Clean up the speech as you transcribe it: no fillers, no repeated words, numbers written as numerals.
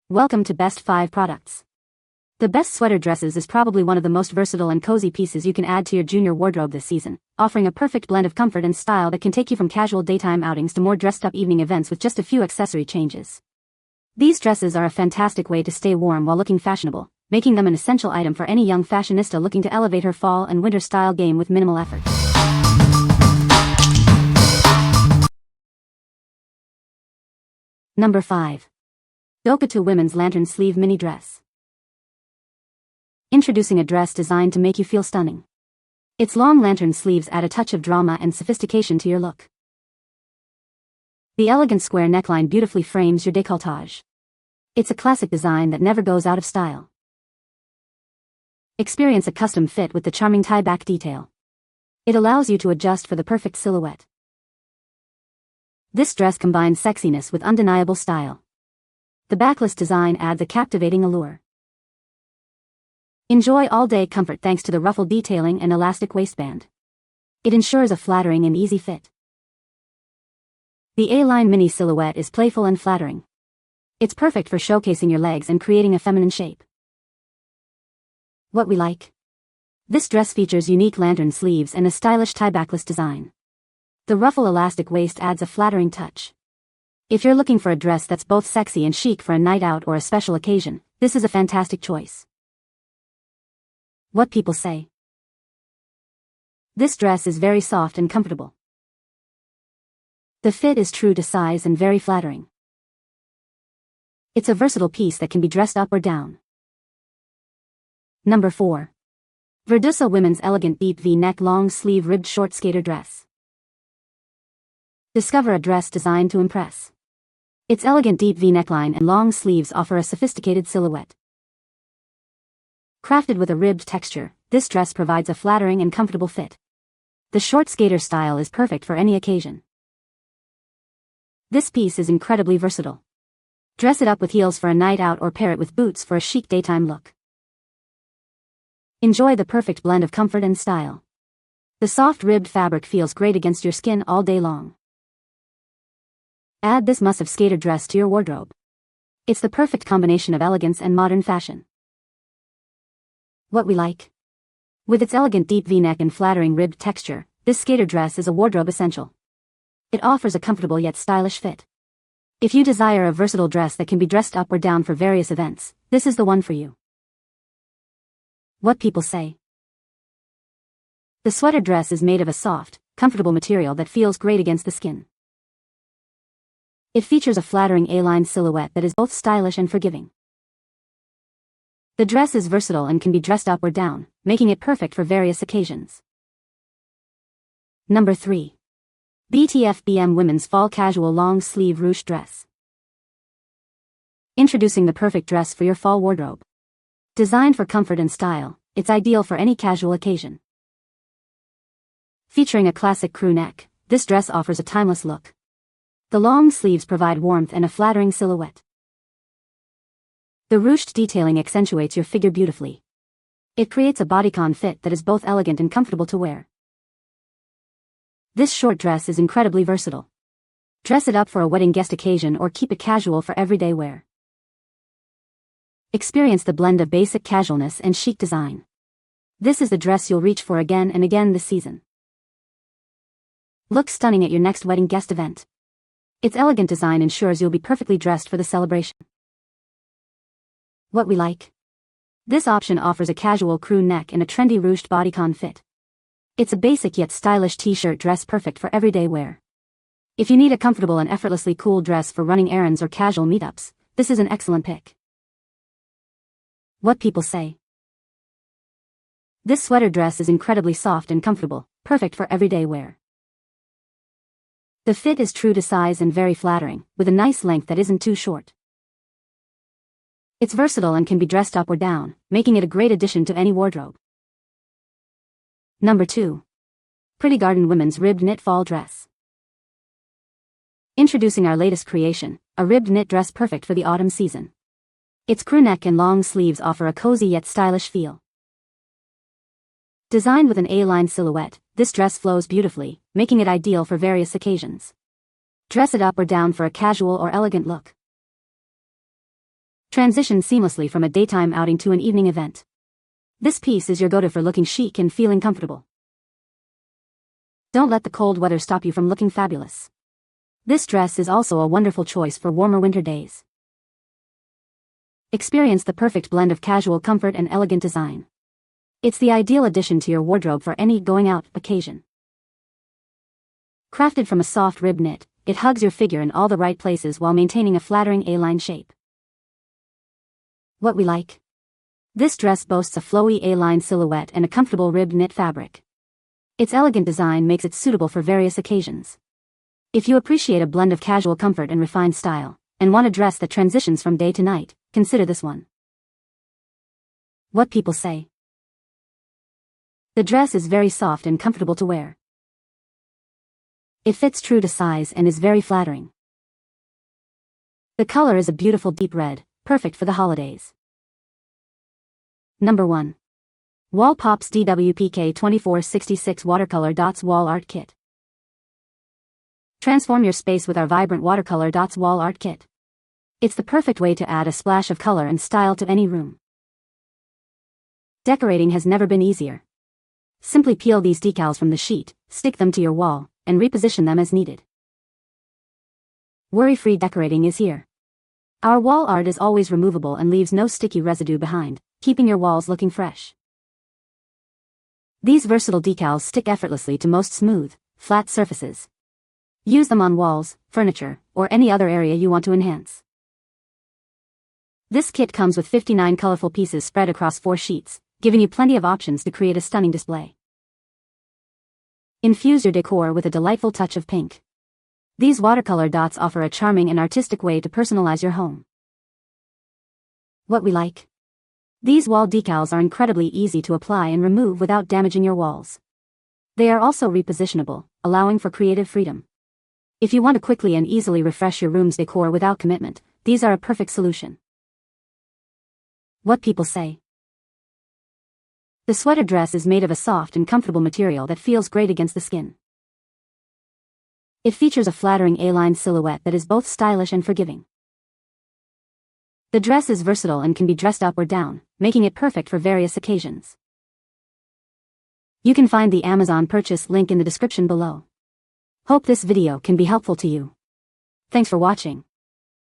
Welcome to Best 5 Products. The Best Sweater Dresses is probably one of the most versatile and cozy pieces you can add to your junior wardrobe this season, offering a perfect blend of comfort and style that can take you from casual daytime outings to more dressed-up evening events with just a few accessory changes. These dresses are a fantastic way to stay warm while looking fashionable, making them an essential item for any young fashionista looking to elevate her fall and winter style game with minimal effort. Number 5. Dokotoo Women's Lantern Sleeve Mini Dress. Introducing a dress designed to make you feel stunning. Its long lantern sleeves add a touch of drama and sophistication to your look. The elegant square neckline beautifully frames your décolletage. It's a classic design that never goes out of style. Experience a custom fit with the charming tie-back detail. It allows you to adjust for the perfect silhouette. This dress combines sexiness with undeniable style. The backless design adds a captivating allure. Enjoy all-day comfort thanks to the ruffle detailing and elastic waistband. It ensures a flattering and easy fit. The A-line mini silhouette is playful and flattering. It's perfect for showcasing your legs and creating a feminine shape. What we like? This dress features unique lantern sleeves and a stylish tie-backless design. The ruffle elastic waist adds a flattering touch. If you're looking for a dress that's both sexy and chic for a night out or a special occasion, this is a fantastic choice. What people say. This dress is very soft and comfortable. The fit is true to size and very flattering. It's a versatile piece that can be dressed up or down. Number 4. Verdusa Women's Elegant Deep V-Neck Long Sleeve Ribbed Short Skater Dress. Discover a dress designed to impress. Its elegant deep V neckline and long sleeves offer a sophisticated silhouette. Crafted with a ribbed texture, this dress provides a flattering and comfortable fit. The short skater style is perfect for any occasion. This piece is incredibly versatile. Dress it up with heels for a night out or pair it with boots for a chic daytime look. Enjoy the perfect blend of comfort and style. The soft ribbed fabric feels great against your skin all day long. Add this must-have skater dress to your wardrobe. It's the perfect combination of elegance and modern fashion. What we like? With its elegant deep V-neck and flattering ribbed texture, this skater dress is a wardrobe essential. It offers a comfortable yet stylish fit. If you desire a versatile dress that can be dressed up or down for various events, this is the one for you. What people say. The sweater dress is made of a soft, comfortable material that feels great against the skin. It features a flattering A-line silhouette that is both stylish and forgiving. The dress is versatile and can be dressed up or down, making it perfect for various occasions. Number 3. BTFBM Women's Fall Casual Long Sleeve Ruched Dress. Introducing the perfect dress for your fall wardrobe. Designed for comfort and style, it's ideal for any casual occasion. Featuring a classic crew neck, this dress offers a timeless look. The long sleeves provide warmth and a flattering silhouette. The ruched detailing accentuates your figure beautifully. It creates a bodycon fit that is both elegant and comfortable to wear. This short dress is incredibly versatile. Dress it up for a wedding guest occasion or keep it casual for everyday wear. Experience the blend of basic casualness and chic design. This is the dress you'll reach for again and again this season. Look stunning at your next wedding guest event. Its elegant design ensures you'll be perfectly dressed for the celebration. What we like? This option offers a casual crew neck and a trendy ruched bodycon fit. It's a basic yet stylish t-shirt dress perfect for everyday wear. If you need a comfortable and effortlessly cool dress for running errands or casual meetups, this is an excellent pick. What people say. This sweater dress is incredibly soft and comfortable, perfect for everyday wear. The fit is true to size and very flattering, with a nice length that isn't too short. It's versatile and can be dressed up or down, making it a great addition to any wardrobe. Number 2. PRETTYGARDEN Women's Ribbed Knit Fall Dress. Introducing our latest creation, a ribbed knit dress perfect for the autumn season. Its crew neck and long sleeves offer a cozy yet stylish feel. Designed with an A-line silhouette, this dress flows beautifully, making it ideal for various occasions. Dress it up or down for a casual or elegant look. Transition seamlessly from a daytime outing to an evening event. This piece is your go-to for looking chic and feeling comfortable. Don't let the cold weather stop you from looking fabulous. This dress is also a wonderful choice for warmer winter days. Experience the perfect blend of casual comfort and elegant design. It's the ideal addition to your wardrobe for any going-out occasion. Crafted from a soft rib knit, it hugs your figure in all the right places while maintaining a flattering A-line shape. What we like? This dress boasts a flowy A-line silhouette and a comfortable rib knit fabric. Its elegant design makes it suitable for various occasions. If you appreciate a blend of casual comfort and refined style, and want a dress that transitions from day to night, consider this one. What people say. The dress is very soft and comfortable to wear. It fits true to size and is very flattering. The color is a beautiful deep red, perfect for the holidays. Number 1. Wall Pops DWPK 2466 Watercolor Dots Wall Art Kit. Transform your space with our vibrant Watercolor Dots Wall Art Kit. It's the perfect way to add a splash of color and style to any room. Decorating has never been easier. Simply peel these decals from the sheet, stick them to your wall, and reposition them as needed. Worry-free decorating is here. Our wall art is always removable and leaves no sticky residue behind, keeping your walls looking fresh. These versatile decals stick effortlessly to most smooth, flat surfaces. Use them on walls, furniture, or any other area you want to enhance. This kit comes with 59 colorful pieces spread across 4 sheets, giving you plenty of options to create a stunning display. Infuse your decor with a delightful touch of pink. These watercolor dots offer a charming and artistic way to personalize your home. What we like? These wall decals are incredibly easy to apply and remove without damaging your walls. They are also repositionable, allowing for creative freedom. If you want to quickly and easily refresh your room's decor without commitment, these are a perfect solution. What people say. The sweater dress is made of a soft and comfortable material that feels great against the skin. It features a flattering A-line silhouette that is both stylish and forgiving. The dress is versatile and can be dressed up or down, making it perfect for various occasions. You can find the Amazon purchase link in the description below. Hope this video can be helpful to you. Thanks for watching.